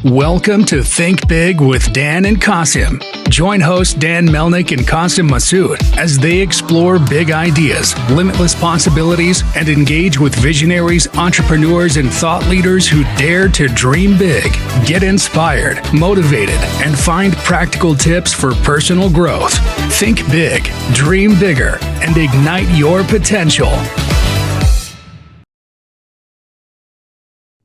Welcome to Think Big with Dan and Qasim. Join hosts Dan Melnick and Qasim Masood as they explore big ideas, limitless possibilities, and engage with visionaries, entrepreneurs, and thought leaders who dare to dream big, get inspired, motivated, and find practical tips for personal growth. Think big, dream bigger, and ignite your potential.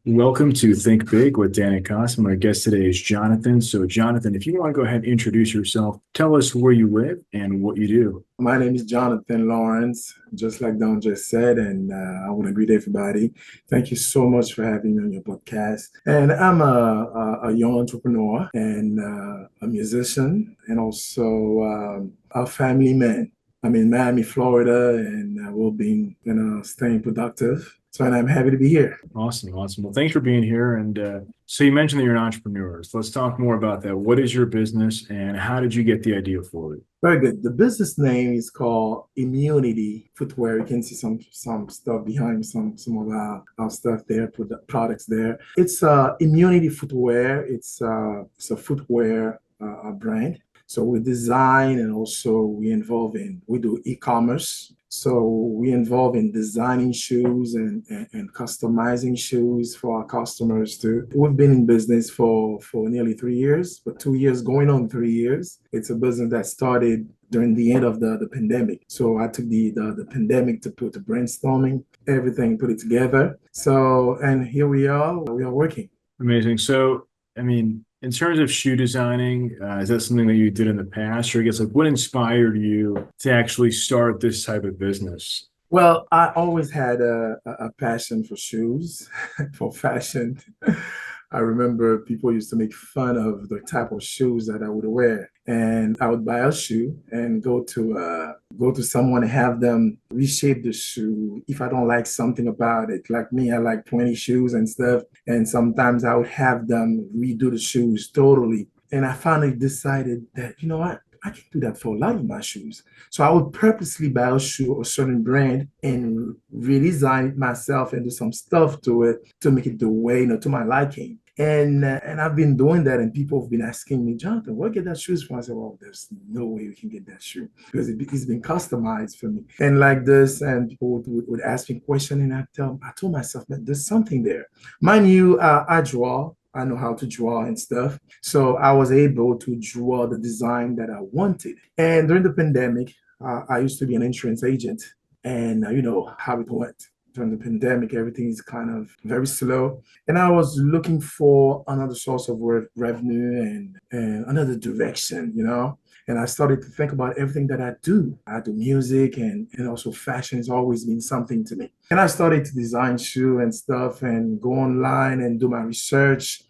Welcome to Think Big with Dan and Qasim. My guest today is Jonathan. So Jonathan, if you want to go ahead and introduce yourself, tell us where you live and what you do. My name is Jonathan Laurince, just like Don just said, and I want to greet everybody. Thank you so much for having me on your podcast. And I'm a young entrepreneur and a musician and also a family man. I'm in Miami, Florida, and we'll be staying productive. So, and I'm happy to be here. Awesome. Well, thanks for being here. And so you mentioned that you're an entrepreneur. So let's talk more about that. What is your business and how did you get the idea for it? Very good. The business name is called Immunity Footwear. You can see some stuff behind some of our stuff there, put the products there. It's Immunity Footwear. It's a footwear brand. So we design and also we do e-commerce. So we involve in designing shoes and customizing shoes for our customers too. We've been in business for nearly 3 years, but 2 years going on 3 years. It's a business that started during the end of the pandemic. So I took the pandemic to put the brainstorming, everything, put it together. So, and here we are working. Amazing. So, in terms of shoe designing, is that something that you did in the past? Or I guess what inspired you to actually start this type of business? Well, I always had a passion for shoes, for fashion. I remember people used to make fun of the type of shoes that I would wear. And I would buy a shoe and go to someone and have them reshape the shoe if I don't like something about it. Like me, I like 20 shoes and stuff. And sometimes I would have them redo the shoes totally. And I finally decided that, you know what? I can do that for a lot of my shoes. So I would purposely buy a shoe, a certain brand, and redesign it myself and do some stuff to it to make it the way, to my liking. And I've been doing that, and people have been asking me, Jonathan, where get that shoes from? I said, well, there's no way we can get that shoe because it's been customized for me. And like this, and people would ask me questions, and I told myself, man, there's something there. Mind you, I draw. I know how to draw and stuff. So I was able to draw the design that I wanted. And during the pandemic, I used to be an insurance agent, and you know how it went. During the pandemic, everything is kind of very slow. And I was looking for another source of revenue and another direction, And I started to think about everything that I do. I do music and also fashion has always been something to me. And I started to design shoes and stuff and go online and do my research,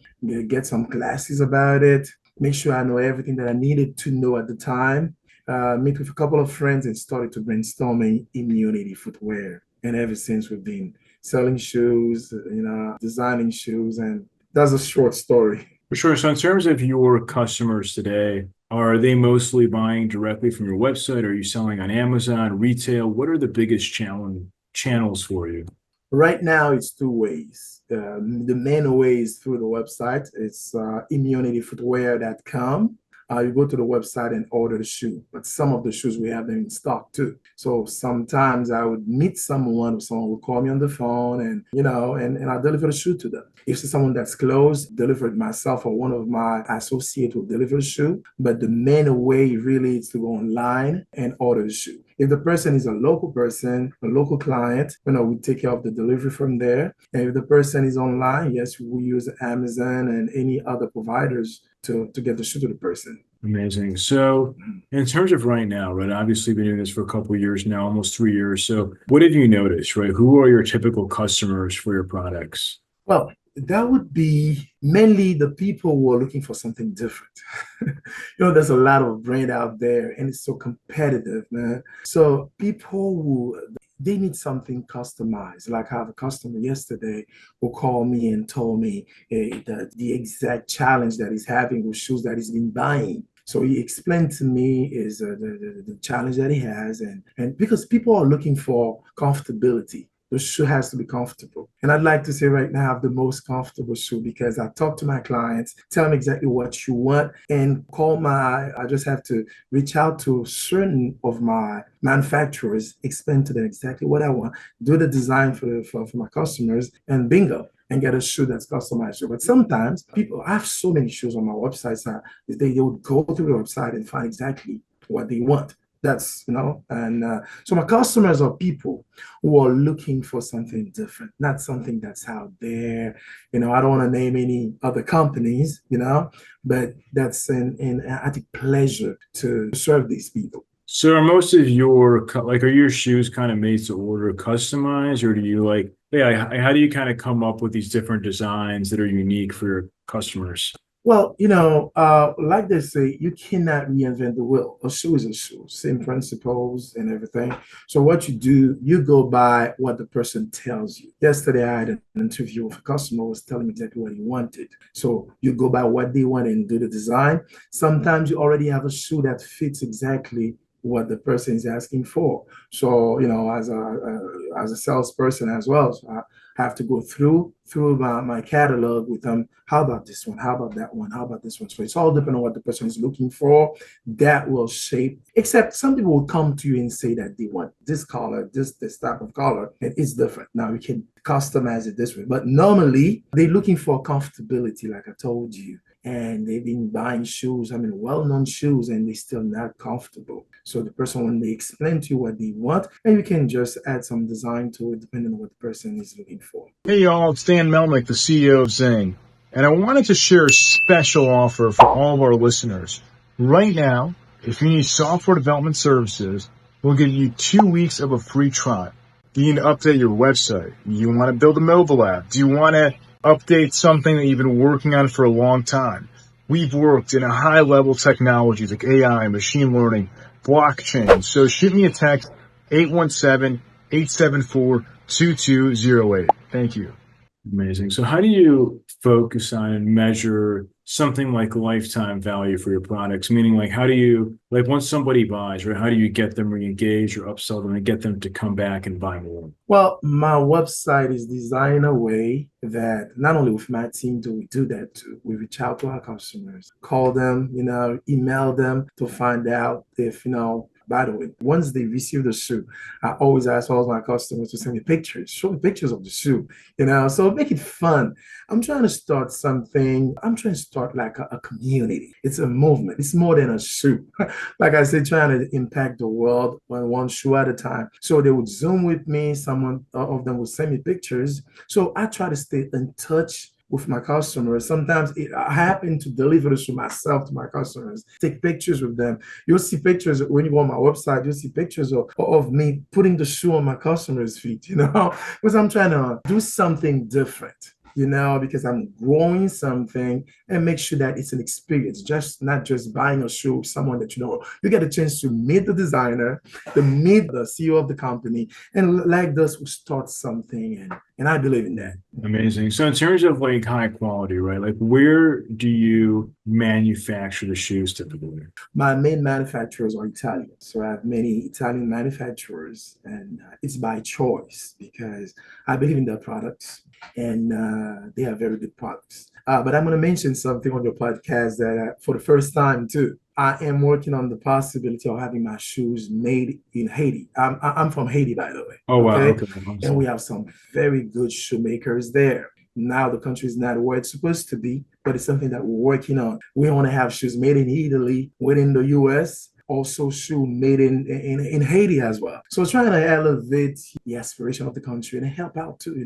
get some classes about it, make sure I know everything that I needed to know at the time, meet with a couple of friends and started to brainstorming Immunity Footwear. And ever since we've been selling shoes, designing shoes, and that's a short story. For sure. So in terms of your customers today, are they mostly buying directly from your website? Are you selling on Amazon, retail? What are the biggest channels for you? Right now, it's two ways. The main way is through the website. It's immunityfootwear.com. You go to the website and order the shoe, but some of the shoes we have them in stock too. So sometimes I would meet someone would call me on the phone and I deliver the shoe to them. If it's someone that's close, deliver it myself or one of my associates will deliver the shoe. But the main way really is to go online and order the shoe. If the person is a local person, a local client, we take care of the delivery from there. And if the person is online, yes, we use Amazon and any other providers to get the shoe to the person. Amazing. So in terms of right now, right, obviously you've been doing this for a couple of years now, almost 3 years. So what have you noticed, right? Who are your typical customers for your products? Well, that would be mainly the people who are looking for something different. There's a lot of brand out there and it's so competitive, man. So people they need something customized. Like I have a customer yesterday who called me and told me the exact challenge that he's having with shoes that he's been buying. So he explained to me is the challenge that he has, and because people are looking for comfortability. the shoe has to be comfortable. And I'd like to say right now, I have the most comfortable shoe because I talk to my clients, tell them exactly what you want, and I just have to reach out to certain of my manufacturers, explain to them exactly what I want, do the design for my customers, and bingo, and get a shoe that's customized. But sometimes I have so many shoes on my website, so they would go through the website and find exactly what they want. So my customers are people who are looking for something different, not something that's out there. I don't want to name any other companies, but that's I take pleasure to serve these people. So are most of are your shoes kind of made to order, customized, or do you how do you kind of come up with these different designs that are unique for your customers? Well, like they say, you cannot reinvent the wheel. A shoe is a shoe, same principles and everything. So what you do, you go by what the person tells you. Yesterday, I had an interview with a customer who was telling me exactly what he wanted. So you go by what they want and do the design. Sometimes you already have a shoe that fits exactly what the person is asking for. So, as a salesperson as well, so I have to go through my catalog with them. How about this one? How about that one? How about this one? So it's all depending on what the person is looking for. That will shape, except some people will come to you and say that they want this color, this type of color, and it's different. Now you can customize it this way. But normally they're looking for comfortability, like I told you. And they've been buying shoes, well-known shoes, and they're still not comfortable. So the person, when they explain to you what they want, and you can just add some design to it depending on what the person is looking for. Hey y'all, it's Dan Melnick, the CEO of Zing. And I wanted to share a special offer for all of our listeners. Right now, if you need software development services, we'll give you 2 weeks of a free trial. Do you need to update your website? Do you want to build a mobile app? Do you want to update something that you've been working on for a long time? We've worked in a high-level technologies like AI, machine learning, blockchain. So shoot me a text, 817-874-2208. Thank you. Amazing. So how do you focus on and measure something like lifetime value for your products? Meaning, how do you, once somebody buys, right, how do you get them re-engaged or upsell them and get them to come back and buy more? Well, my website is designed in a way that not only with my team do we do that too. We reach out to our customers, call them, email them to find out if, by the way, once they receive the shoe, I always ask all of my customers to send me pictures, show me pictures of the shoe, so make it fun. I'm trying to start something. I'm trying to start like a community. It's a movement. It's more than a shoe. Like I said, trying to impact the world one shoe at a time. So they would Zoom with me. Someone of them would send me pictures. So I try to stay in touch with my customers. Sometimes I happen to deliver the shoe myself to my customers, take pictures with them. You'll see pictures when you go on my website, you'll see pictures of me putting the shoe on my customers' feet, because I'm trying to do something different. Because I'm growing something and make sure that it's an experience, just not just buying a shoe with someone that you get a chance to meet the designer, to meet the CEO of the company, and like this, will start something. And I believe in that. Amazing. So in terms of high quality, right? Where do you manufacture the shoes typically? My main manufacturers are Italian. So I have many Italian manufacturers, and it's by choice because I believe in their products, and they have very good products. But I'm going to mention something on your podcast that for the first time too, I am working on the possibility of having my shoes made in Haiti. I'm from Haiti, by the way. Oh, wow. Okay? Okay. And we have some very good shoemakers there. Now the country is not where it's supposed to be, but it's something that we're working on. We want to have shoes made in Italy, within the US, also shoe made in Haiti as well. So trying to elevate the aspiration of the country and help out too,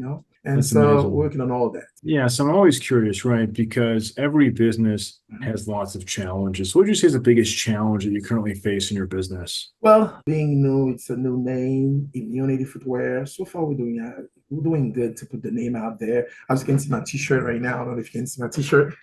And That's so amazing. working on all that. Yeah, so I'm always curious, right? Because every business has lots of challenges. What would you say is the biggest challenge that you currently face in your business? Well, being new, it's a new name, Immunity Footwear. So far, we're doing good to put the name out there. As you can see my T-shirt right now. I don't know if you can see my T-shirt.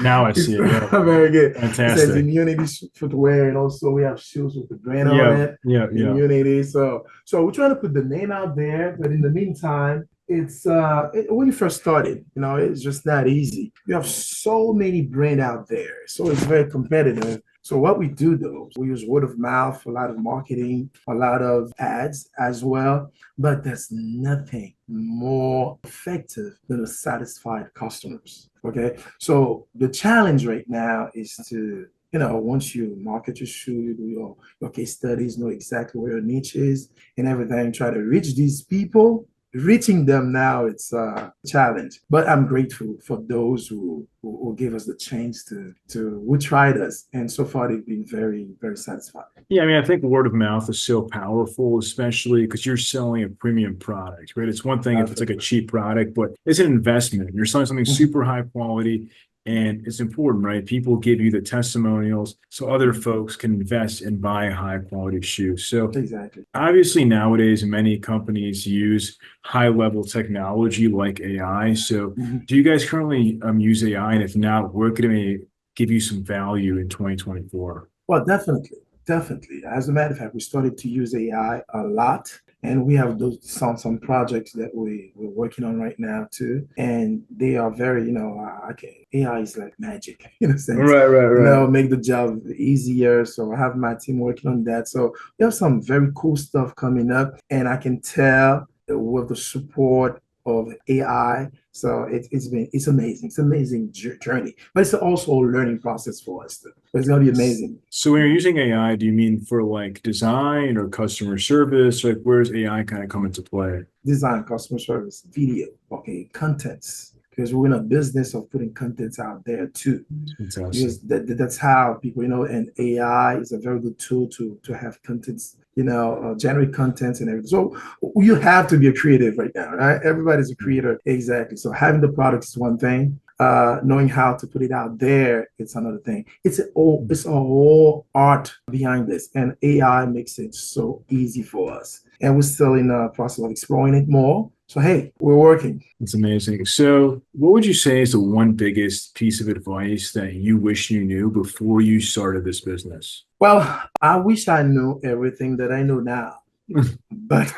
Now I see it. Yeah. Very good. Fantastic. It says Immunity Footwear, and also we have shoes with the brand on it. Yeah. Immunity. So we're trying to put the name out there, but in the meantime, it's when you first started, it's just not easy. You have so many brands out there, so it's very competitive. So what we do though, we use word of mouth, a lot of marketing, a lot of ads as well, but there's nothing more effective than the satisfied customers. Okay. So the challenge right now is to, once you market your shoe, you do your case studies, know exactly where your niche is and everything, try to reach these people. Reaching them now, it's a challenge, but I'm grateful for those who gave us the chance who tried us, and so far they've been very, very satisfied. Yeah, I mean, I think word of mouth is so powerful, especially because you're selling a premium product, right? It's one thing if it's like a cheap product, but it's an investment. You're selling something super high quality, and it's important, right? People give you the testimonials so other folks can invest and buy a high quality shoe. So Exactly. obviously nowadays many companies use high level technology like AI. So do you guys currently use AI? And if not, where could it give you some value in 2024? Well, definitely. Definitely. As a matter of fact, we started to use AI a lot. And we have some projects that we're working on right now too. And they are very, AI is like magic in a sense. Right. Make the job easier. So I have my team working on that. So we have some very cool stuff coming up. And I can tell with the support of AI. So it's amazing. It's an amazing journey, but it's also a learning process for us. But it's gonna be amazing. So when you're using AI, do you mean for like design or customer service? Like where's AI kind of come into play? Design, customer service, video, okay, contents. Because we're in a business of putting contents out there too. Fantastic. Because that's how people, and AI is a very good tool to have contents, generate contents and everything. So you have to be a creative right now, right? Everybody's a creator. Exactly. So having the product is one thing. Knowing how to put it out there, it's another thing. It's a whole art behind this, and AI makes it so easy for us. And we're still in the process of exploring it more. So, hey, we're working. It's amazing. So what would you say is the one biggest piece of advice that you wish you knew before you started this business? Well, I wish I knew everything that I know now, but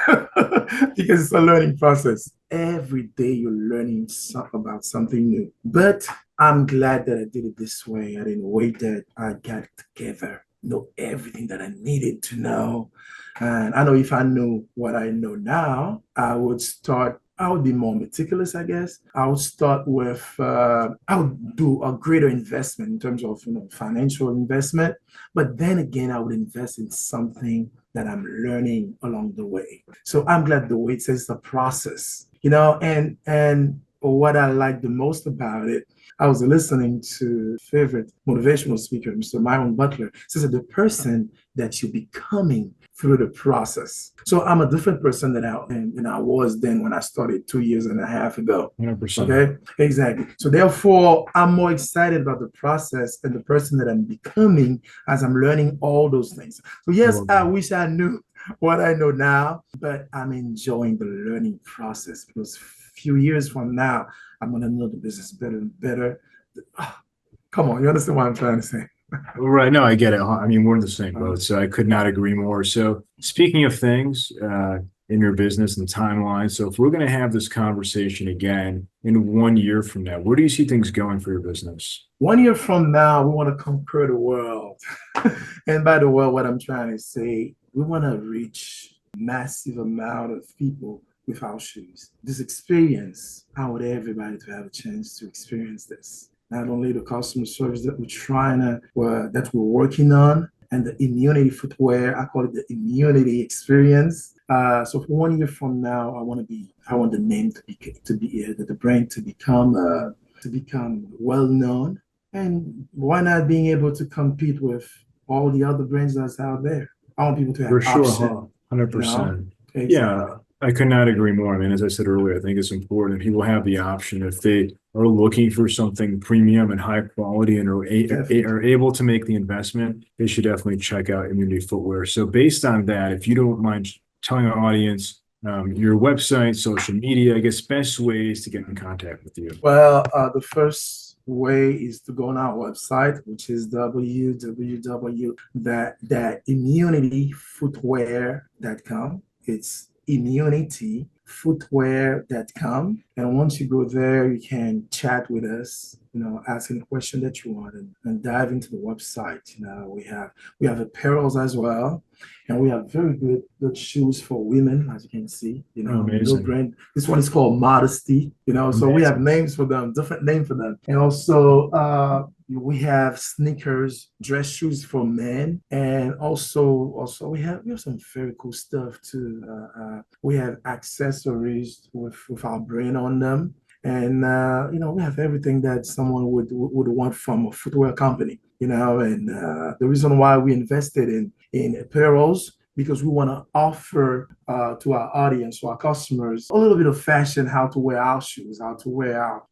because it's a learning process. Every day you're learning about something new. But I'm glad that I did it this way. I didn't wait that I got it together, know everything that I needed to know. And I know if I knew what I know now, I would be more meticulous, I guess. I would start with, I would do a greater investment in terms of, financial investment. But then again, I would invest in something that I'm learning along the way. So I'm glad the way it says the process, and what I like the most about it, I was listening to favorite motivational speaker, Mr. Myron Butler, says that the person that you're becoming through the process. So I'm a different person than I was then when I started 2.5 years ago. 100%. Okay, exactly. So therefore, I'm more excited about the process and the person that I'm becoming as I'm learning all those things. So yes, I wish I knew what I know now, but I'm enjoying the learning process because few years from now, I'm going to know the business better and better. Come on, you understand what I'm trying to say? Right. No, I get it. I mean, we're in the same boat, so I could not agree more. So speaking of things in your business and timeline, so if we're going to have this conversation again in 1 year from now, where do you see things going for your business? 1 year from now, we want to conquer the world. And by the world, what I'm trying to say, we want to reach massive amount of people with our shoes. This experience, I want everybody to have a chance to experience this. Not only the customer service that we're working on, and the Immunity Footwear, I call it the Immunity Experience. So for 1 year from now, I want the name the brand to become well known, and why not being able to compete with all the other brands that's out there? I want people to have For sure, option. 100%. Exactly. Yeah, I could not agree more. I mean, as I said earlier, I think it's important people have the option if they are looking for something premium and high quality and are able to make the investment, they should definitely check out Immunity Footwear. So based on that, if you don't mind telling our audience your website, social media, I guess best ways to get in contact with you. Well, the first way is to go on our website, which is www.immunityfootwear.com. It's Immunity innovatingsfootwear.com. And once you go there, you can chat with us, ask any question that you want and dive into the website. We have apparels as well. And we have very good shoes for women, as you can see. Amazing. No brand. This one is called Modesty. So we have names for them, different name for them. And also we have sneakers, dress shoes for men, and also we have some very cool stuff too. We have accessories with our brand on them. And we have everything that someone would want from a footwear company. And the reason why we invested in apparels, because we want to offer to our audience, to our customers, a little bit of fashion, how to wear our shoes, how to wear our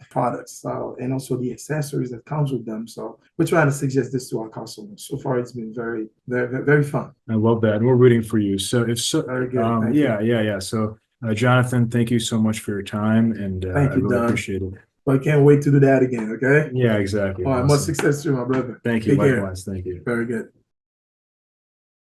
products, and also the accessories that comes with them. So we're trying to suggest this to our customers. So far, it's been very, very, very fun. I love that, and we're rooting for you. So Very good. Yeah. So Jonathan, thank you so much for your time, and Thank I you, really Don. appreciate it. But I can't wait to do that again. Okay. Yeah, exactly. All right. Awesome. Much success to you, my brother. Thank you. Take care. Likewise. Thank you. Very good.